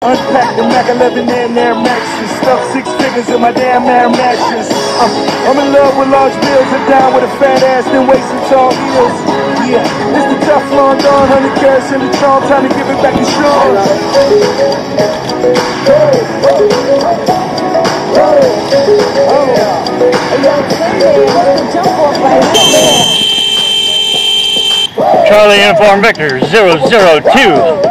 Unpack the Mac 11 Air Maxes. Stuck 6 figures in my damn Air Maxes. I'm in love with large bills and down with a fat ass, then waist and tall heels. Yeah, it's the Teflon Don, 100 carats in the trunk, time to give it back to Sean. Charlie Uniform Victor 002.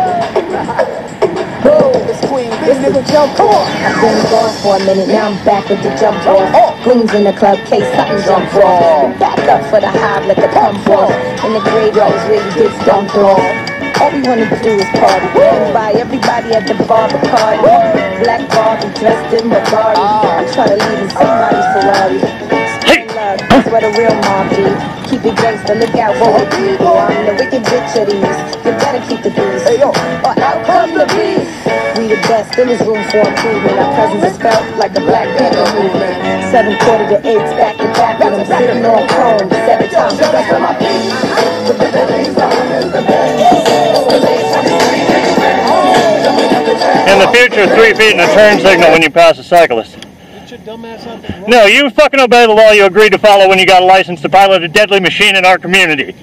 This nigga jump off. I've been gone for a minute, now I'm back with the jump off. Queens in the club, case something jump off. Back up for the high, let the pump off. In the graveyard is where you get dumped off. All we wanna do is party. Everybody at the bar, Bacardi. Black Barbie dressed in Bugatti. I'm trying to leave in somebody's Ferrari. Love, that's what a real mob be. Keep it gangsta, look out for the people. I'm the wicked bitch of these. You better keep the peace, or out come the beast. We the best, there is room for improvement. Our presence is felt like a Black Panther movement. 7 quarter to 8, back to back, and I'm sitting on chrome 7 times the rest of my piece. In the future, 3 feet in a turn signal when you pass a cyclist. No, you fucking obey the law you agreed to follow when you got a license to pilot a deadly machine in our community.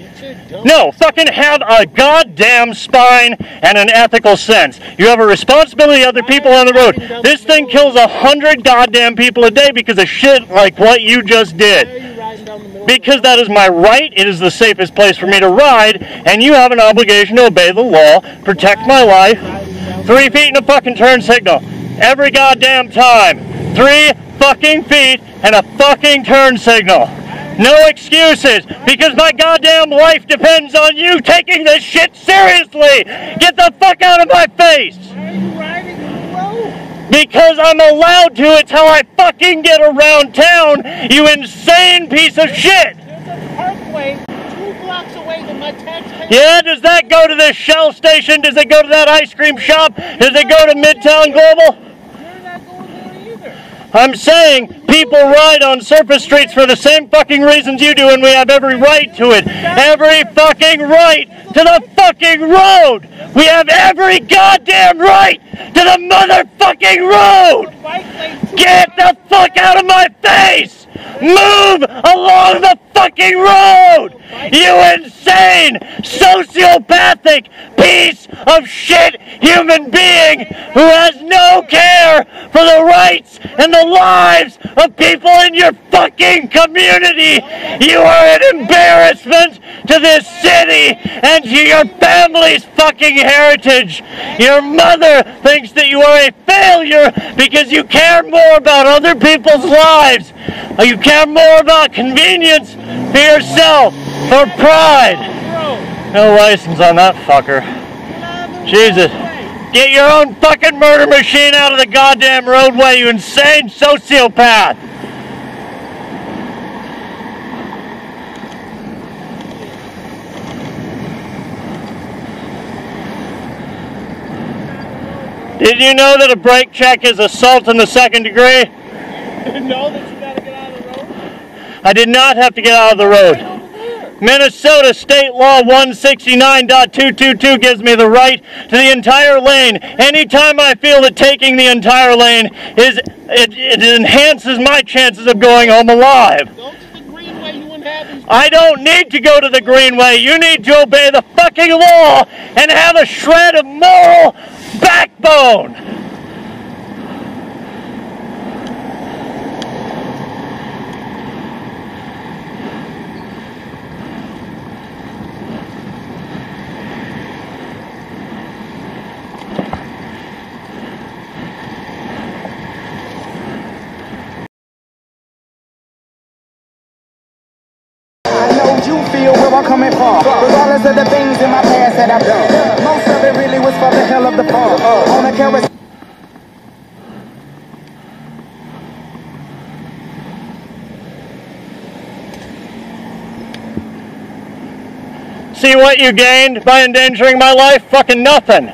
No, fucking have a goddamn spine and an ethical sense. You have a responsibility to other people on the road. This thing kills 100 goddamn people a day because of shit like what you just did. Because that is my right, it is the safest place for me to ride, and you have an obligation to obey the law, protect my life. 3 feet in a fucking turn signal. Every goddamn time. 3 fucking feet and a fucking turn signal. No excuses, because my goddamn life depends on you taking this shit seriously. Get the fuck out of my face. Why are you riding the road? Because I'm allowed to. It's how I fucking get around town, you insane piece of shit. There's a parkway 2 blocks away that my taxpayers... Yeah, does that go to this Shell station? Does it go to that ice cream shop? Does it go to Midtown Global? I'm saying people ride on surface streets for the same fucking reasons you do, and we have every right to it. Every fucking right to the fucking road. We have every goddamn right to the motherfucking road. Get the fuck out of my face. Move along the fucking road. You insane, sociopathic piece of shit human being who has no care for the rights and the lives of people in your fucking community. You are an embarrassment to this city and to your family's fucking heritage. Your mother thinks that you are a failure because you care more about other people's lives. You care more about convenience for yourself, for pride. No license on that fucker. Jesus. Get your own fucking murder machine out of the goddamn roadway, you insane sociopath. Did you know that a brake check is assault in the 2nd degree? know that you gotta get out of the road? I did not have to get out of the road. Minnesota State Law 169.222 gives me the right to the entire lane. Anytime I feel that taking the entire lane it enhances my chances of going home alive. Go to the Greenway, you wouldn't have these... I don't need to go to the Greenway. You need to obey the fucking law and have a shred of moral backbone. You feel where I'm coming from, regardless of the things in my past that I've done. Most of it really was for the hell of the fun. On a carousel. See what you gained by endangering my life? Fucking nothing.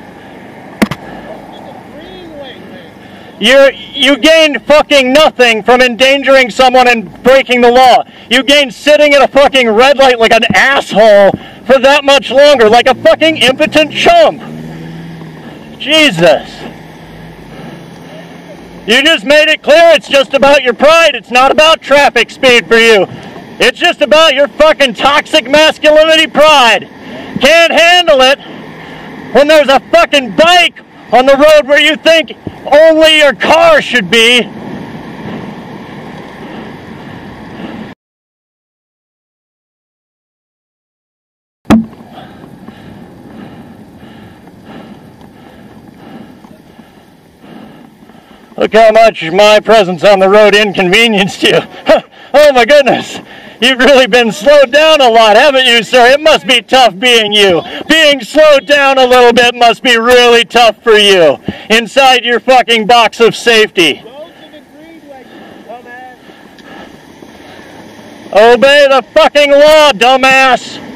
You gained fucking nothing from endangering someone and breaking the law. You gained sitting at a fucking red light like an asshole for that much longer, like a fucking impotent chump. Jesus. You just made it clear it's just about your pride. It's not about traffic speed for you. It's just about your fucking toxic masculinity pride. Can't handle it when there's a fucking bike on the road where you think only your car should be. Look how much my presence on the road inconvenienced you. Oh my goodness. You've really been slowed down a lot, haven't you, sir? It must be tough being you. Being slowed down a little bit must be really tough for you. Inside your fucking box of safety. Obey the fucking law, dumbass.